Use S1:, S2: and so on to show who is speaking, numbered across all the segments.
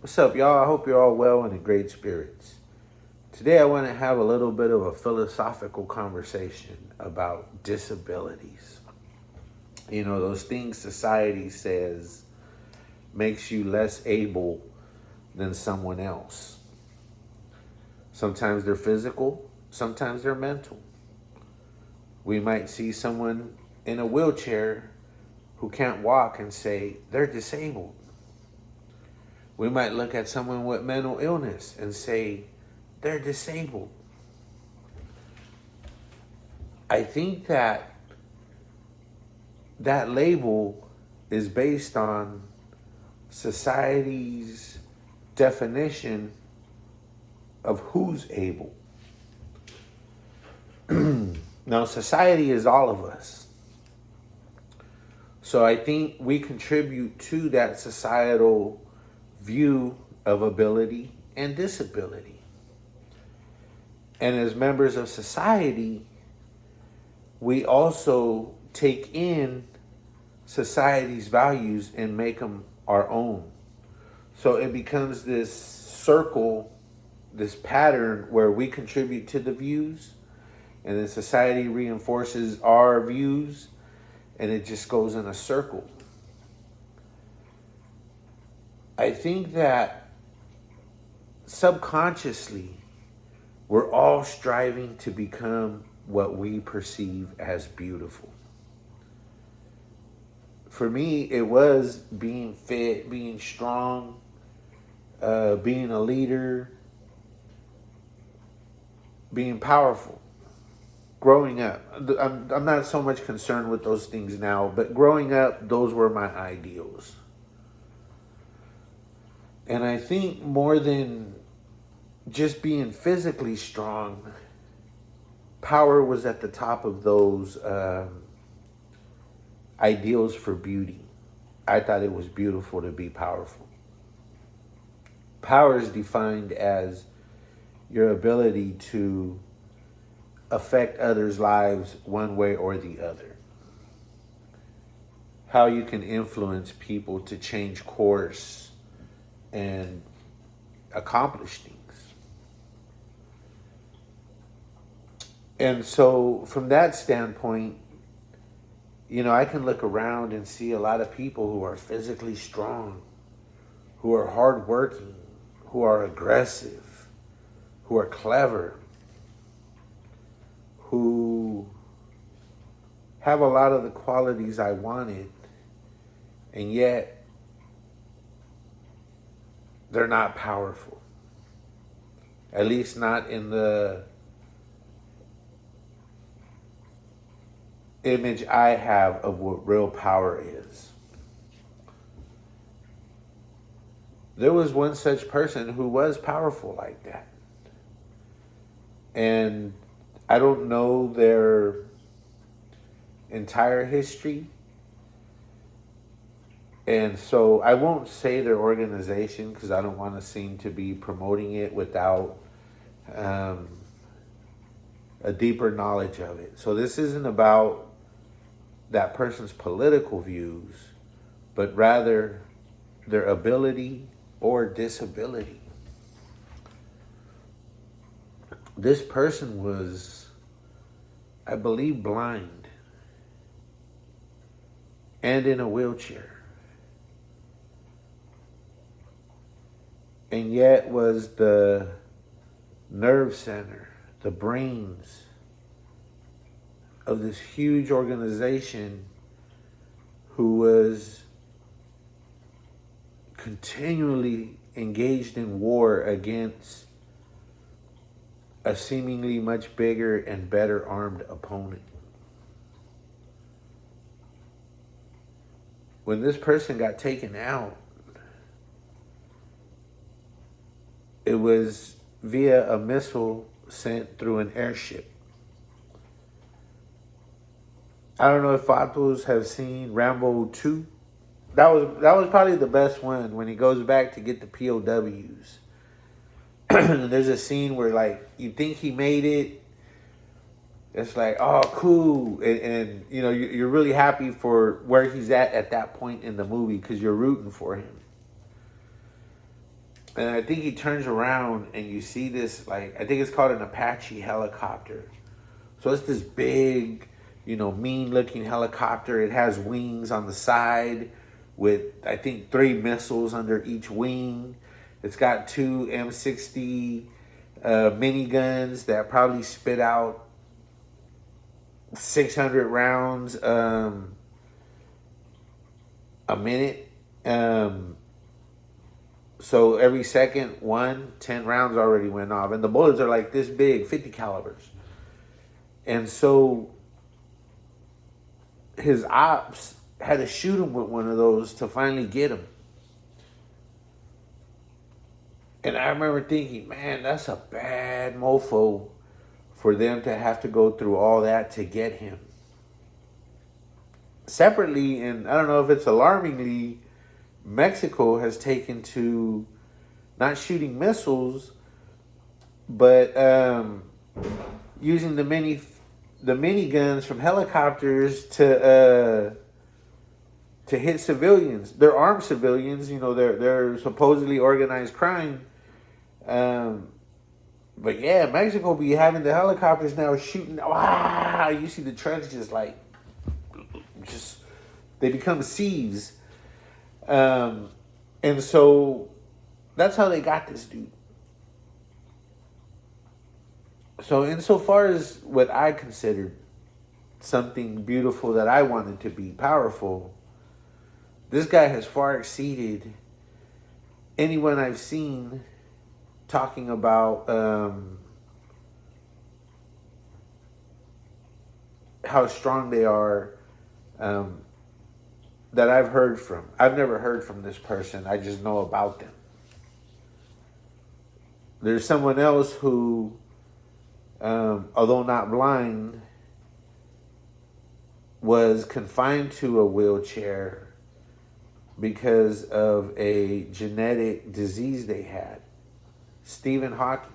S1: What's up, y'all? I hope you're all well and in great spirits. Today, I want to have a little bit of a philosophical conversation about disabilities. You know, those things society says makes you less able than someone else. Sometimes they're physical, sometimes they're mental. We might see someone in a wheelchair who can't walk and say they're disabled. We might look at someone with mental illness and say they're disabled. I think that label is based on society's definition of who's able. Now, society is all of us. So I think we contribute to that societal view of ability and disability. And as members of society, we also take in society's values and make them our own. So it becomes this circle, this pattern where we contribute to the views, and then society reinforces our views, and it just goes in a circle. I think that subconsciously, we're all striving to become what we perceive as beautiful. For me, it was being fit, being strong, being a leader, being powerful. Growing up, I'm not so much concerned with those things now, but growing up, those were my ideals. And I think more than just being physically strong, power was at the top of those ideals for beauty. I thought it was beautiful to be powerful. Power is defined as your ability to affect others' lives one way or the other. How you can influence people to change course and accomplish things. And so, from that standpoint, you know, I can look around and see a lot of people who are physically strong, who are hardworking, who are aggressive, who are clever, who have a lot of the qualities I wanted, and yet they're not powerful. At least not in the image I have of what real power is. There was one such person who was powerful like that. And I don't know their entire history. And so I won't say their organization because I don't want to seem to be promoting it without um, a deeper knowledge of it. So this isn't about that person's political views, but rather their ability or disability. This person was, I believe, blind and in a wheelchair, and yet was the nerve center, the brains of this huge organization who was continually engaged in war against a seemingly much bigger and better armed opponent. When this person got taken out, it was via a missile sent through an airship. I don't know if Fatos have seen Rambo 2. That was probably the best one when he goes back to get the POWs. There's a scene where like you think he made it. It's like, oh, cool, and you know you're really happy for where he's at that point in the movie because you're rooting for him. And I think he turns around and you see this, like, I think it's called an Apache helicopter. So it's this big, mean looking helicopter. It has wings on the side with, I think, 3 missiles under each wing. It's got 2 M60 miniguns that probably spit out 600 rounds a minute. So every second, 10 rounds already went off. And the bullets are like this big, 50 calibers. And so his ops had to shoot him with one of those to finally get him. And I remember thinking, man, that's a bad mofo for them to have to go through all that to get him. Separately, and I don't know if it's alarmingly, Mexico has taken to not shooting missiles, but using the miniguns from helicopters to hit civilians. They're armed civilians, they're supposedly organized crime. But yeah, Mexico be having the helicopters now shooting. Wow, you see the trucks they become sieves. And so that's how they got this dude. So insofar as what I considered something beautiful that I wanted to be powerful, this guy has far exceeded anyone I've seen talking about how strong they are that I've heard from. I've never heard from this person. I just know about them. There's someone else who, although not blind, was confined to a wheelchair because of a genetic disease they had. Stephen Hawking.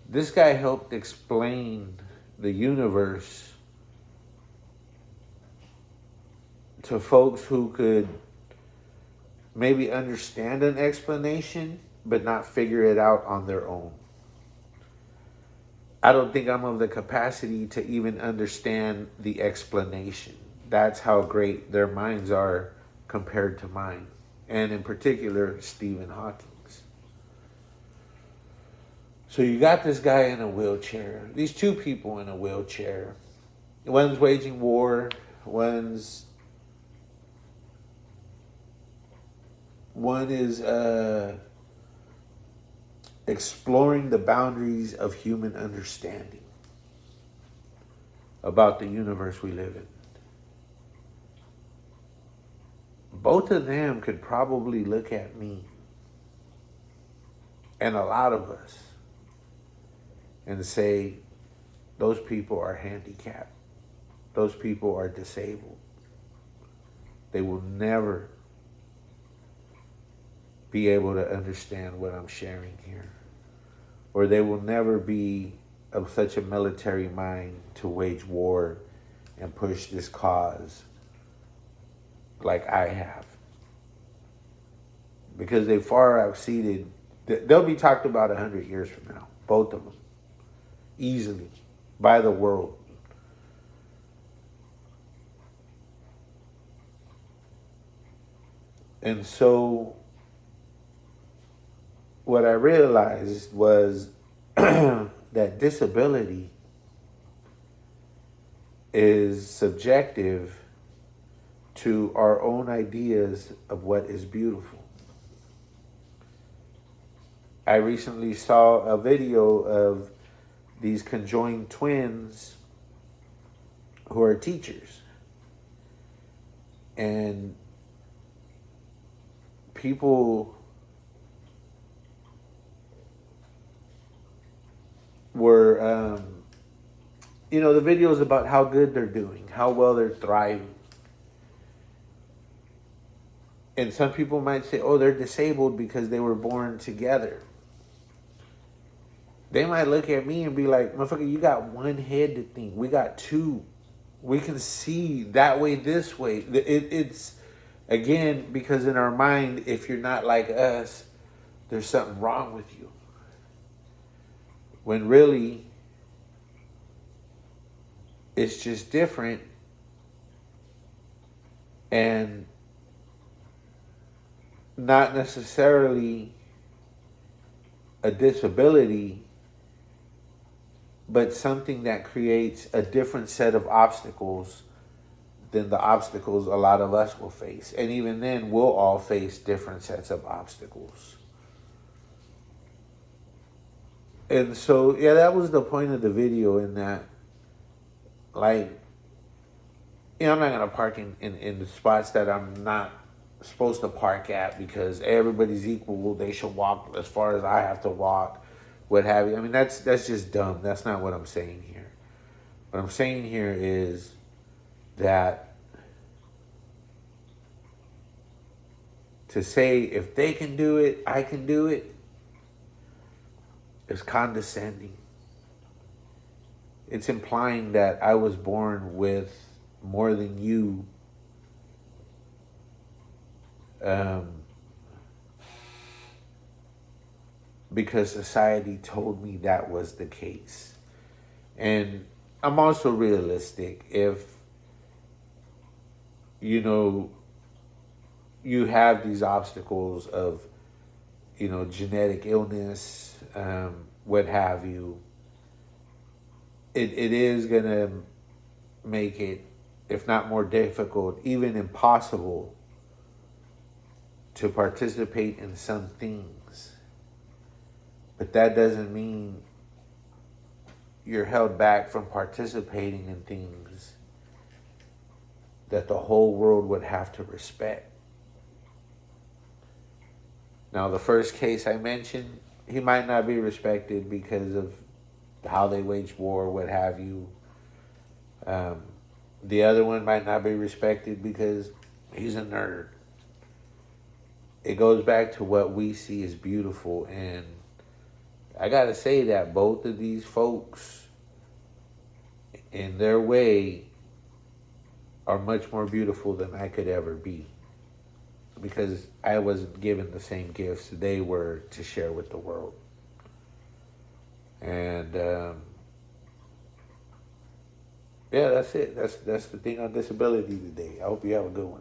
S1: This guy helped explain the universe to folks who could maybe understand an explanation, but not figure it out on their own. I don't think I'm of the capacity to even understand the explanation. That's how great their minds are compared to mine. And in particular, Stephen Hawking's. So you got this guy in a wheelchair. These 2 people in a wheelchair. One's waging war. One is exploring the boundaries of human understanding about the universe we live in. Both of them could probably look at me and a lot of us and say, those people are handicapped. Those people are disabled. They will never be able to understand what I'm sharing here. Or they will never be of such a military mind to wage war and push this cause like I have. Because they far exceeded, they'll be talked about 100 years from now, both of them, easily, by the world. And so what I realized was that disability is subjective to our own ideas of what is beautiful. I recently saw a video of these conjoined twins who are teachers. And people were, the videos about how good they're doing, how well they're thriving. And some people might say, oh, they're disabled because they were born together. They might look at me and be like, motherfucker, you got one head to think. We got 2. We can see that way, this way. It's, again, because in our mind, if you're not like us, there's something wrong with you. When really, it's just different. And not necessarily a disability, but something that creates a different set of obstacles than the obstacles a lot of us will face. And even then, we'll all face different sets of obstacles. And so, yeah, that was the point of the video, in that, like, I'm not going to park in the spots that I'm not supposed to park at, because everybody's equal. They should walk as far as I have to walk, what have you. I mean, that's just dumb. That's not what I'm saying here. What I'm saying here is that to say if they can do it, I can do it, is condescending. It's implying that I was born with more than you, because society told me that was the case. And I'm also realistic. If, you have these obstacles of, genetic illness, what have you, it is going to make it, if not more difficult, even impossible to participate in some things. But that doesn't mean you're held back from participating in things that the whole world would have to respect. Now, the first case I mentioned, he might not be respected because of how they wage war, what have you. The other one might not be respected because he's a nerd. It goes back to what we see as beautiful. And I got to say that both of these folks, in their way, are much more beautiful than I could ever be, because I wasn't given the same gifts they were to share with the world. And yeah, that's it. That's the thing on disability today. I hope you have a good one.